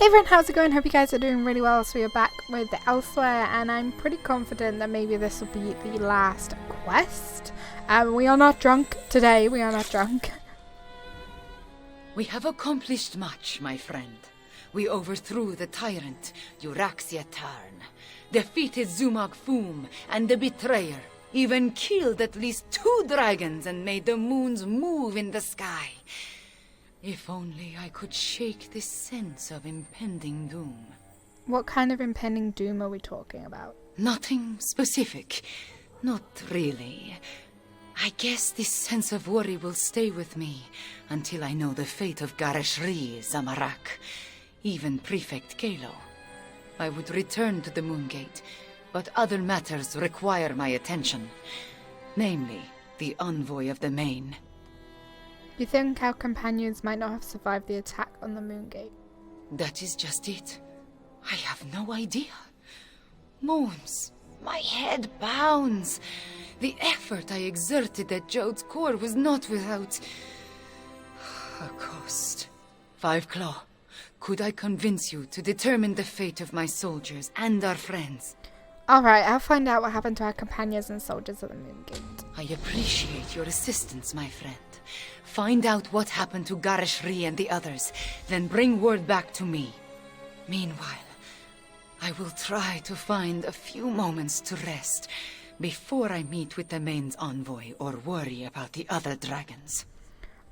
Hey everyone, how's it going? Hope you guys are doing really well. So we are back with Elsweyr, and I'm pretty confident that maybe this will be the last quest. We are not drunk today, we are not drunk. We have accomplished much, my friend. We overthrew the tyrant, Euraxia Tarn, defeated Zumag Foom and the Betrayer, even killed at least 2 dragons and made the moons move in the sky. If only I could shake this sense of impending doom. What kind of impending doom are we talking about? Nothing specific. Not really. I guess this sense of worry will stay with me until I know the fate of Gareshri, Zamorak, even Prefect Kalo. I would return to the Moongate, but other matters require my attention. Namely, the envoy of the Main. You think our companions might not have survived the attack on the Moongate? That is just it. I have no idea. Moons, my head pounds. The effort I exerted at Jode's core was not without a cost. Five Claw, could I convince you to determine the fate of my soldiers and our friends? Alright, I'll find out what happened to our companions and soldiers at the Moongate. I appreciate your assistance, my friend. Find out what happened to Gareshri and the others, then bring word back to me. Meanwhile, I will try to find a few moments to rest before I meet with the Main's envoy or worry about the other dragons.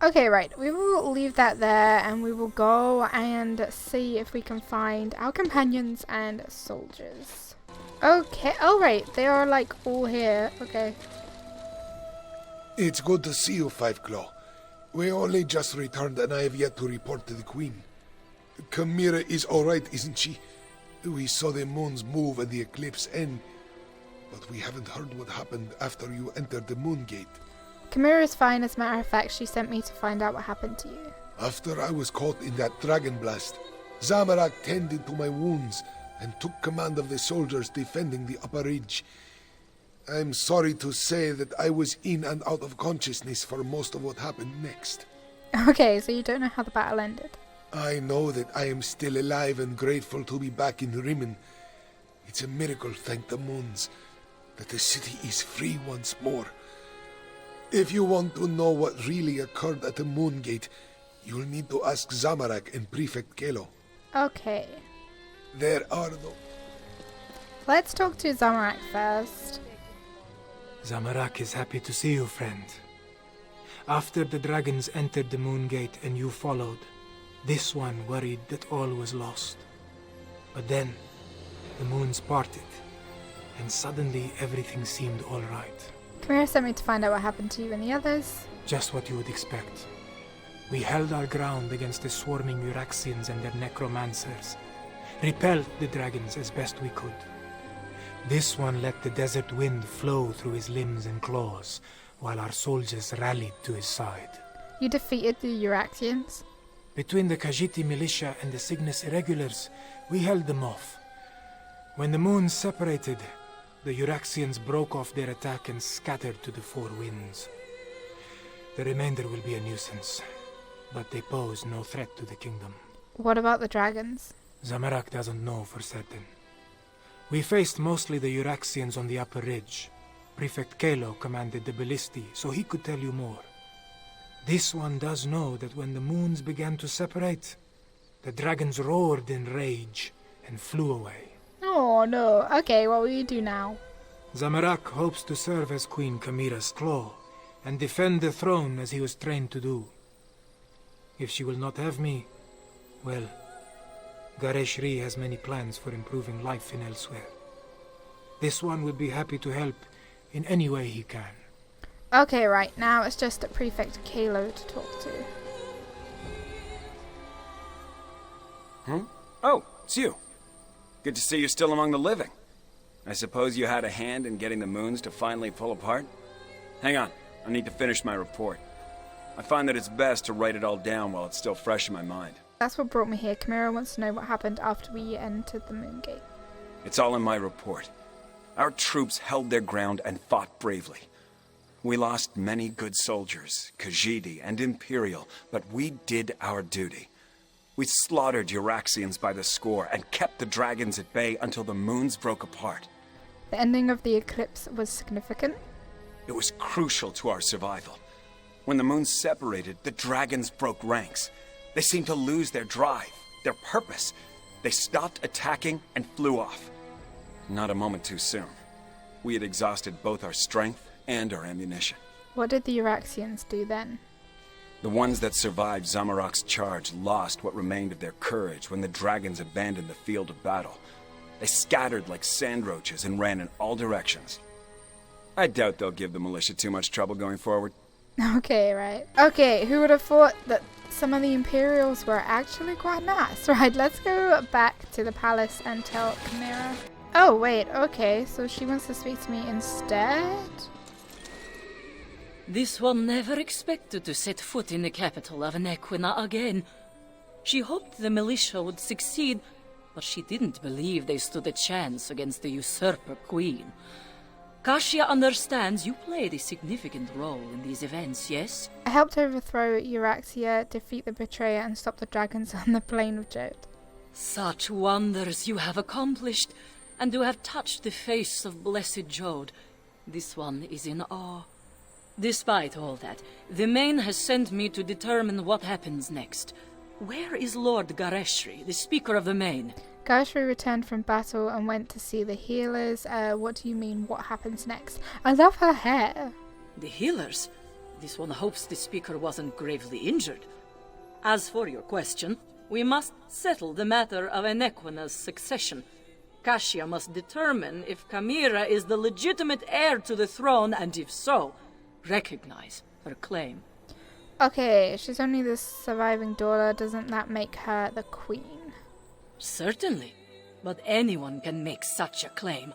Okay, right, we will leave that there and we will go and see if we can find our companions and soldiers. Okay, alright, they are like all here, okay. It's good to see you, Five Claw. We only just returned and I have yet to report to the Queen. Chimera is alright, isn't she? We saw the moons move and the eclipse end, but we haven't heard what happened after you entered the Moongate. Chimera is fine, as a matter of fact, she sent me to find out what happened to you. After I was caught in that dragon blast, Zamorak tended to my wounds and took command of the soldiers defending the upper ridge. I'm sorry to say that I was in and out of consciousness for most of what happened next. Okay, so you don't know how the battle ended. I know that I am still alive and grateful to be back in Rimen. It's a miracle, thank the moons, that the city is free once more. If you want to know what really occurred at the Moongate, you'll need to ask Zamorak and Prefect Kalo. Okay. There are no... Let's talk to Zamorak first. Zamorak is happy to see you, friend. After the dragons entered the Moongate and you followed, this one worried that all was lost. But then, the moons parted, and suddenly everything seemed all right. Chimera sent me to find out what happened to you and the others. Just what you would expect. We held our ground against the swarming Euraxians and their Necromancers, repelled the dragons as best we could. This one let the desert wind flow through his limbs and claws, while our soldiers rallied to his side. You defeated the Euraxians? Between the Khajiit militia and the Cygnus irregulars, we held them off. When the moons separated, the Euraxians broke off their attack and scattered to the 4 winds. The remainder will be a nuisance, but they pose no threat to the kingdom. What about the dragons? Zamorak doesn't know for certain. We faced mostly the Euraxians on the upper ridge. Prefect Kalo commanded the ballisti, so he could tell you more. This one does know that when the moons began to separate, the dragons roared in rage and flew away. Oh no, okay, what will you do now? Zamorak hopes to serve as Queen Chimera's claw and defend the throne as he was trained to do. If she will not have me, well, Gareshri has many plans for improving life in Elsweyr. This one would be happy to help in any way he can. Okay, right, now it's just Prefect Kalo to talk to. Oh, it's you. Good to see you're still among the living. I suppose you had a hand in getting the moons to finally pull apart? Hang on, I need to finish my report. I find that it's best to write it all down while it's still fresh in my mind. That's what brought me here. Chimera wants to know what happened after we entered the Moongate. It's all in my report. Our troops held their ground and fought bravely. We lost many good soldiers, Khajiit and Imperial, but we did our duty. We slaughtered Euraxians by the score and kept the dragons at bay until the moons broke apart. The ending of the eclipse was significant. It was crucial to our survival. When the moons separated, the dragons broke ranks. They seemed to lose their drive, their purpose. They stopped attacking and flew off. Not a moment too soon. We had exhausted both our strength and our ammunition. What did the Euraxians do then? The ones that survived Zamorak's charge lost what remained of their courage when the dragons abandoned the field of battle. They scattered like sand roaches and ran in all directions. I doubt they'll give the militia too much trouble going forward. Okay, right. Okay, who would have thought that some of the Imperials were actually quite nice? Right, let's go back to the palace and tell Chimera. Oh, wait, okay, so she wants to speak to me instead? This one never expected to set foot in the capital of Nequina again. She hoped the militia would succeed, but she didn't believe they stood a chance against the usurper queen. Kashia understands you played a significant role in these events, yes? I helped overthrow Euraxia, defeat the betrayer, and stop the dragons on the plain of Jode. Such wonders you have accomplished, and to have touched the face of blessed Jode. This one is in awe. Despite all that, the Main has sent me to determine what happens next. Where is Lord Gareshri, the Speaker of the Main? Gareshri returned from battle and went to see the healers. What do you mean, what happens next? I love her hair. The healers? This one hopes the Speaker wasn't gravely injured. As for your question, we must settle the matter of Enequina's succession. Kashia must determine if Chimera is the legitimate heir to the throne, and if so, recognize her claim. Okay, she's only the surviving daughter. Doesn't that make her the queen? Certainly, but anyone can make such a claim.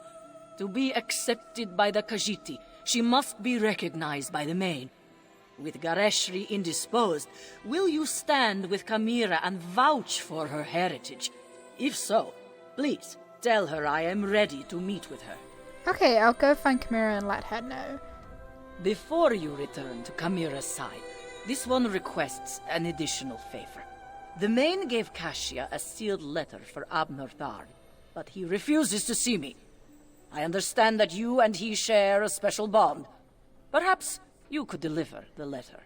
To be accepted by the Khajiit, she must be recognized by the Main. With Gareshri indisposed, will you stand with Chimera and vouch for her heritage? If so, please tell her I am ready to meet with her. Okay, I'll go find Chimera and let her know. Before you return to Chimera's side, this one requests an additional favor. The Main gave Kashia a sealed letter for Abnor Tharn, but he refuses to see me. I understand that you and he share a special bond. Perhaps you could deliver the letter.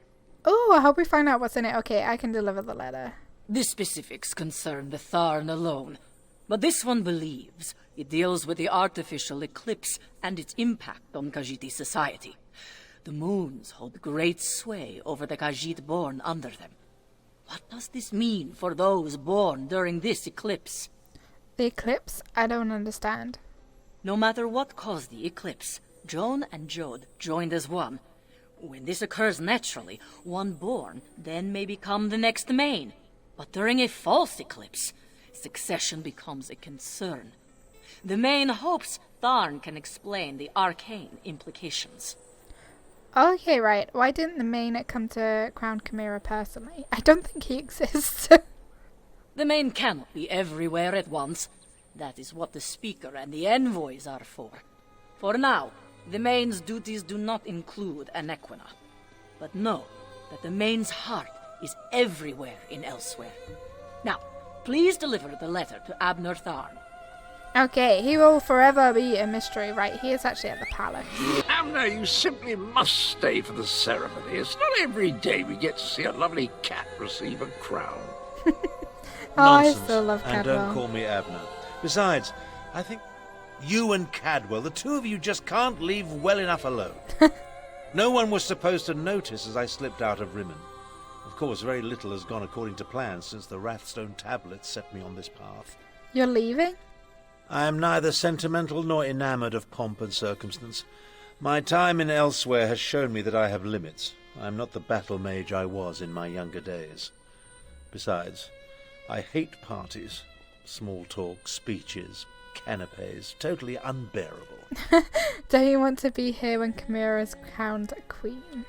Oh, I hope we find out what's in it. Okay, I can deliver the letter. The specifics concern the Tharn alone, but this one believes it deals with the artificial eclipse and its impact on Khajiit society. The moons hold great sway over the Khajiit born under them. What does this mean for those born during this eclipse? The eclipse? I don't understand. No matter what caused the eclipse, Joan and Jode joined as one. When this occurs naturally, one born then may become the next Main. But during a false eclipse, succession becomes a concern. The Main hopes Tharn can explain the arcane implications. Okay, right. Why didn't the Main come to Crown Chimera personally? I don't think he exists. The Main cannot be everywhere at once. That is what the Speaker and the envoys are for. For now, the Main's duties do not include Nequina. But know that the Main's heart is everywhere in Elsweyr. Now, please deliver the letter to Abnor Tharn. Okay, he will forever be a mystery, right? He is actually at the palace. Abner, you simply must stay for the ceremony. It's not every day we get to see a lovely cat receive a crown. I still love and Cadwell. don't call me Abner. Besides, I think you and Cadwell, the two of you just can't leave well enough alone. No one was supposed to notice as I slipped out of Rimmon. Of course, very little has gone according to plan since the Wrathstone tablets set me on this path. You're leaving? I am neither sentimental nor enamoured of pomp and circumstance. My time in Elsweyr has shown me that I have limits. I am not the battle mage I was in my younger days. Besides, I hate parties. Small talk, speeches, canapes, totally unbearable. Don't you want to be here when Chimera's crowned queen?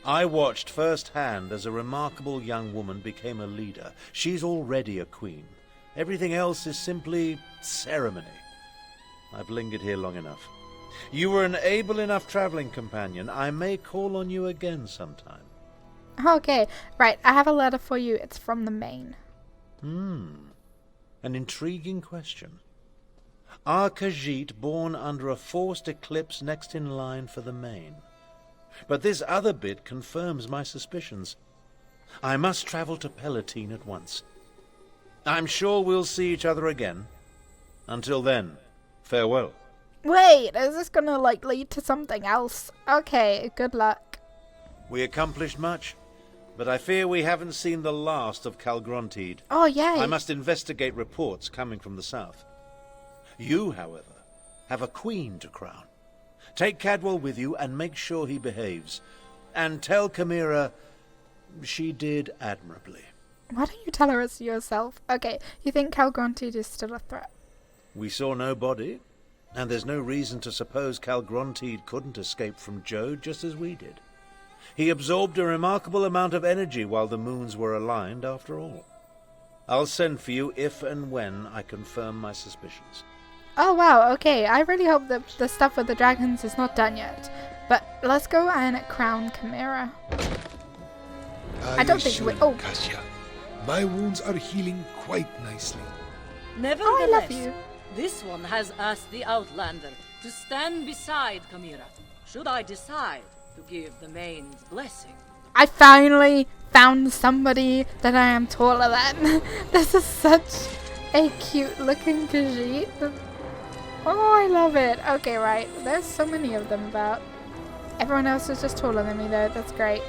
I watched firsthand as a remarkable young woman became a leader. She's already a queen. Everything else is simply ceremony. I've lingered here long enough. You were an able enough travelling companion. I may call on you again sometime. Okay, right, I have a letter for you. It's from the Main. An intriguing question. Are Khajiit born under a forced eclipse next in line for the main? But this other bit confirms my suspicions. I must travel to Palatine at once. I'm sure we'll see each other again. Until then, farewell. Wait, is this gonna, like, lead to something else? Okay, good luck. We accomplished much, but I fear we haven't seen the last of Calgrontiid. Oh, yay. I must investigate reports coming from the south. You, however, have a queen to crown. Take Cadwell with you and make sure he behaves. And tell Chimera she did admirably. Why don't you tell her it's yourself? Okay, you think Calgrontiid is still a threat? We saw no body, and there's no reason to suppose Calgrontiid couldn't escape from Jode just as we did. He absorbed a remarkable amount of energy while the moons were aligned, after all. I'll send for you if and when I confirm my suspicions. Oh wow, okay, I really hope that the stuff with the dragons is not done yet. But let's go and crown Chimera. I don't think we... Oh. Kasia, my wounds are healing quite nicely. Nevertheless, I love you. This one has asked the Outlander to stand beside Chimera, should I decide to give the Main's blessing. I finally found somebody that I am taller than. This is such a cute looking Khajiit. Oh, I love it. Okay, right. There's so many of them about. Everyone else is just taller than me though. That's great.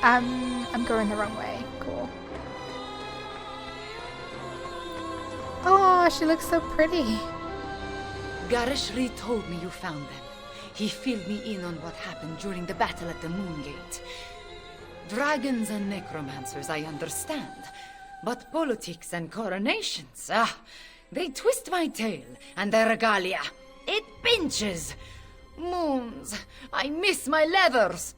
I'm going the wrong way. Cool. Oh, she looks so pretty. Garishri told me you found them. He filled me in on what happened during the battle at the Moongate. Dragons and necromancers, I understand. But politics and coronations, they twist my tail, and their regalia, it pinches. Moons, I miss my leathers.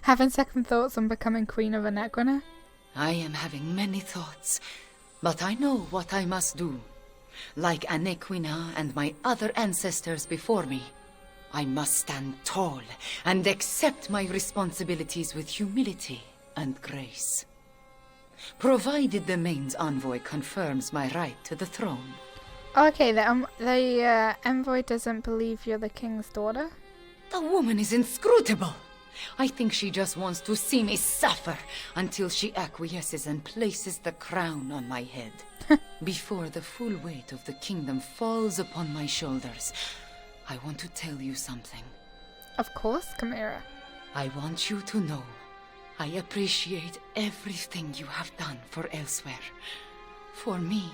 Having second thoughts on becoming queen of a Necrona? I am having many thoughts, but I know what I must do. Like Anequina and my other ancestors before me, I must stand tall and accept my responsibilities with humility and grace. Provided the Main's envoy confirms my right to the throne. Okay, the envoy doesn't believe you're the king's daughter? The woman is inscrutable. I think she just wants to see me suffer until she acquiesces and places the crown on my head. Before the full weight of the kingdom falls upon my shoulders, I want to tell you something. Of course, Chimera. I want you to know I appreciate everything you have done for Elsweyr. For me.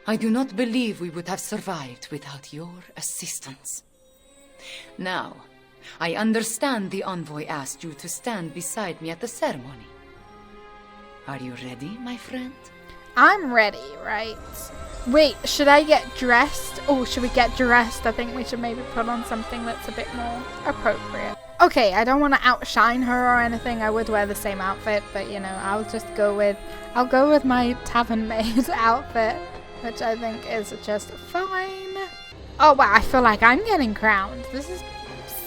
I do not believe we would have survived without your assistance. Now, I understand the envoy asked you to stand beside me at the ceremony. Are you ready, my friend? I'm ready, right? Wait, should I get dressed? Oh, should we get dressed? I think we should maybe put on something that's a bit more appropriate. Okay, I don't want to outshine her or anything. I would wear the same outfit, but you know, I'll go with my tavern maid outfit, which I think is just fine. Oh wow, I feel like I'm getting crowned. This is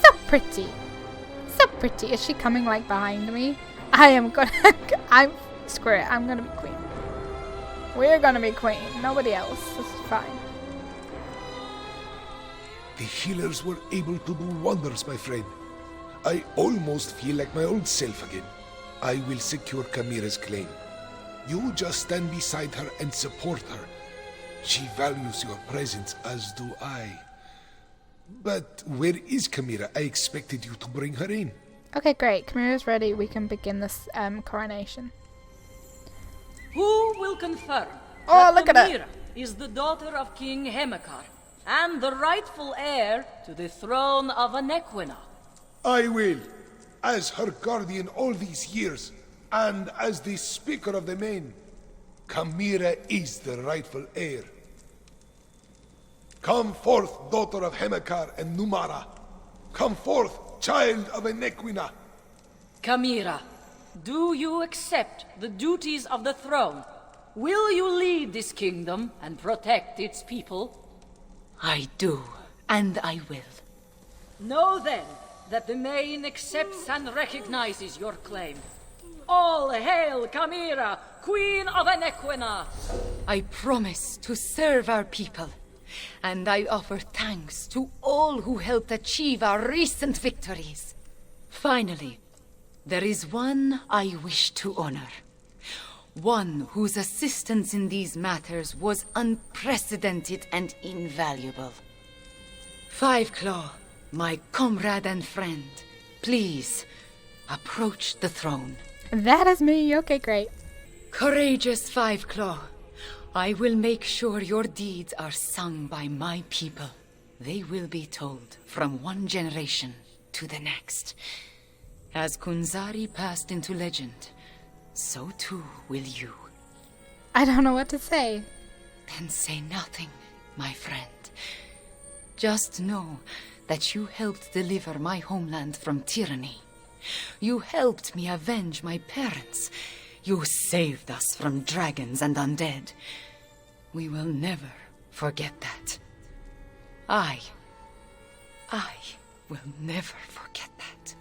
so pretty. So pretty. Is she coming like behind me? Screw it, I'm gonna be queen. We're gonna be queen, nobody else. This is fine. The healers were able to do wonders, my friend. I almost feel like my old self again. I will secure Chimera's claim. You just stand beside her and support her. She values your presence, as do I. But where is Chimera? I expected you to bring her in. Okay, great. Chimera's ready. We can begin this coronation. Who will confirm Look that at Chimera is the daughter of King Hemekar and the rightful heir to the throne of Anequina? I will, as her guardian all these years, and as the Speaker of the Main. Chimera is the rightful heir. Come forth, daughter of Hemekar and Numara. Come forth, child of Anequina. Chimera, do you accept the duties of the throne? Will you lead this kingdom and protect its people? I do, and I will. Know then that the Main accepts and recognizes your claim. All hail Chimera, Queen of Anequina! I promise to serve our people, and I offer thanks to all who helped achieve our recent victories. Finally, there is one I wish to honor. One whose assistance in these matters was unprecedented and invaluable. Fiveclaw, my comrade and friend, please approach the throne. That is me. Okay, great. Courageous Fiveclaw, I will make sure your deeds are sung by my people. They will be told from one generation to the next. As Kunzari passed into legend, so too will you. I don't know what to say. Then say nothing, my friend. Just know that you helped deliver my homeland from tyranny. You helped me avenge my parents. You saved us from dragons and undead. We will never forget that. I will never forget that.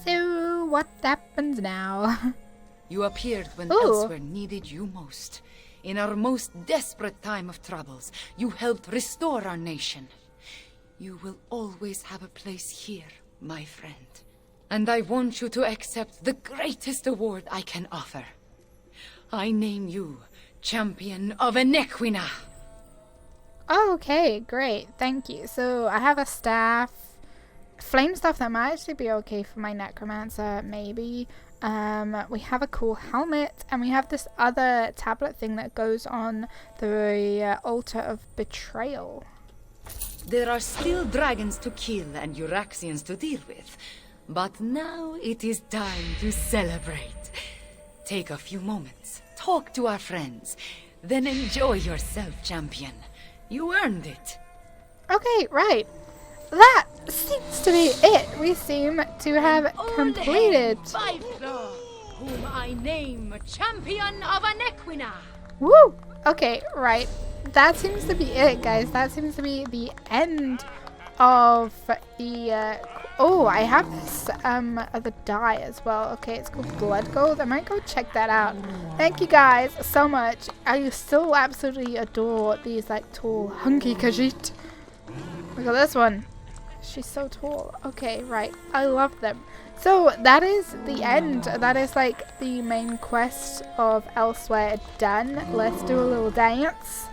So, what happens now? You appeared when Ooh. Elsweyr needed you most. In our most desperate time of troubles, you helped restore our nation. You will always have a place here, my friend. And I want you to accept the greatest award I can offer. I name you Champion of Anequina. Oh, okay, great. Thank you. So, I have a staff. Flame stuff that might actually be okay for my Necromancer, maybe. We have a cool helmet, and we have this other tablet thing that goes on the altar of betrayal. There are still dragons to kill and Euraxians to deal with. But now it is time to celebrate. Take a few moments, talk to our friends, then enjoy yourself, champion. You earned it. Okay, right. That seems to be it. We seem to have completed. Fiveclaw, whom I name Champion of Anequina. Woo! Okay, right. That seems to be it, guys. That seems to be the end of the oh, I have this other dye as well. Okay, it's called Blood Gold. I might go check that out. Thank you guys so much. I still absolutely adore these like tall, hunky Khajiit. Look at this one. She's so tall. Okay, right. I love them. So that is the end. That is like the main quest of Elsweyr done. Let's do a little dance.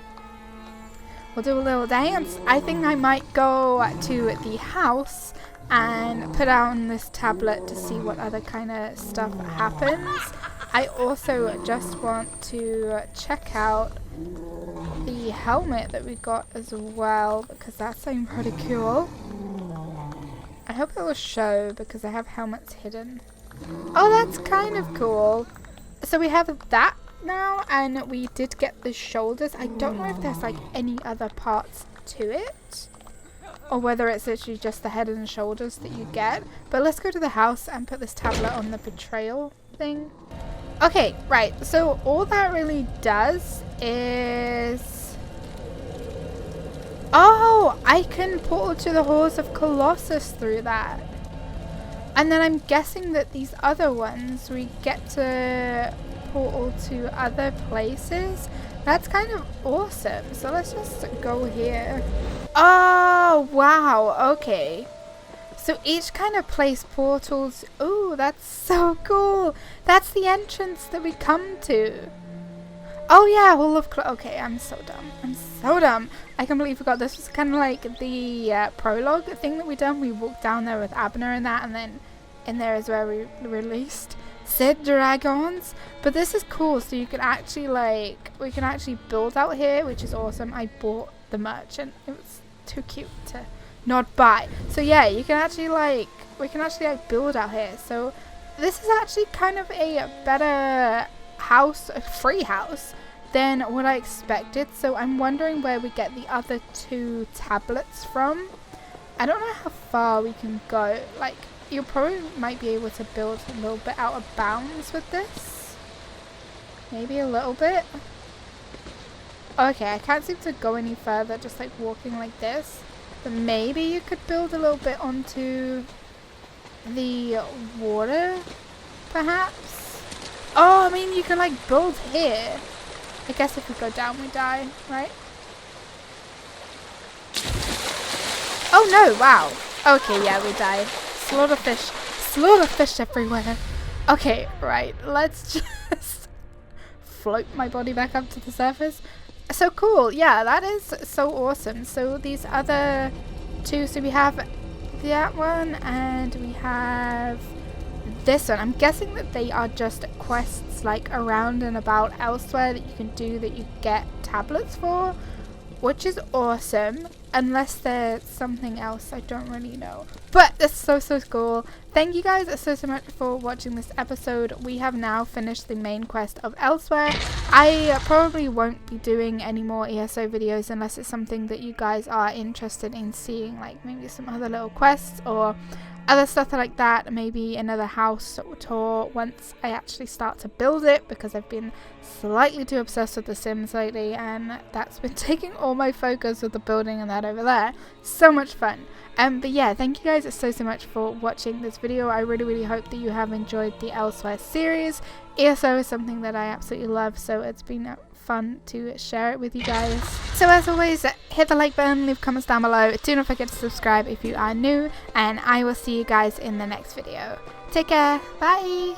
We'll do a little dance. I think I might go to the house and put on this tablet to see what other kind of stuff happens. I also just want to check out the helmet that we got as well, because that's something pretty cool. I hope it will show because I have helmets hidden. Oh, that's kind of cool. So we have that now, and we did get the shoulders. I don't know if there's like any other parts to it, or whether it's literally just the head and shoulders that you get. But let's go to the house and put this tablet on the betrayal thing. Okay, right. So all that really does is... Oh, I can portal to the Halls of Colossus through that. And then I'm guessing that these other ones, we get to portal to other places. That's kind of awesome. So let's just go here. Oh, wow. Okay. So each kind of place portals. Oh, that's so cool. That's the entrance that we come to. Oh yeah, Hall of okay, I'm so dumb. I'm so dumb. I completely forgot this was kind of like the prologue thing that we done. We walked down there with Abner and that, and then in there is where we released said dragons. But this is cool, so you can actually like, we can actually build out here, which is awesome. I bought the merch and it was too cute to not buy. So yeah, you can actually like, we can actually like build out here. So this is actually kind of a better house, a free house, than what I expected. So I'm wondering where we get the other two tablets from. I don't know how far we can go. Like, you probably might be able to build a little bit out of bounds with this. Maybe a little bit. Okay, I can't seem to go any further just like walking like this. But maybe you could build a little bit onto the water, perhaps. Oh, I mean, you can like build here. I guess if we go down, we die, right? Oh no, wow. Okay, yeah, we died. Slaughterfish. Slaughterfish everywhere. Okay, right. Let's just float my body back up to the surface. So cool. Yeah, that is so awesome. So these other two, so we have that one and we have this one. I'm guessing that they are just quests like around and about Elsweyr that you can do that you get tablets for, which is awesome, unless there's something else I don't really know. But it's so cool. Thank you guys so much for watching this episode. We have now finished the main quest of Elsweyr. I probably won't be doing any more ESO videos unless it's something that you guys are interested in seeing, like maybe some other little quests or other stuff like that, maybe another house tour once I actually start to build it, because I've been slightly too obsessed with The Sims lately and that's been taking all my focus with the building and that over there. So much fun. But yeah, thank you guys so much for watching this video. I really hope that you have enjoyed the Elsweyr series. ESO is something that I absolutely love, so it's been fun to share it with you guys. So as always, hit the like button, leave comments down below, do not forget to subscribe if you are new, and I will see you guys in the next video. Take care, bye!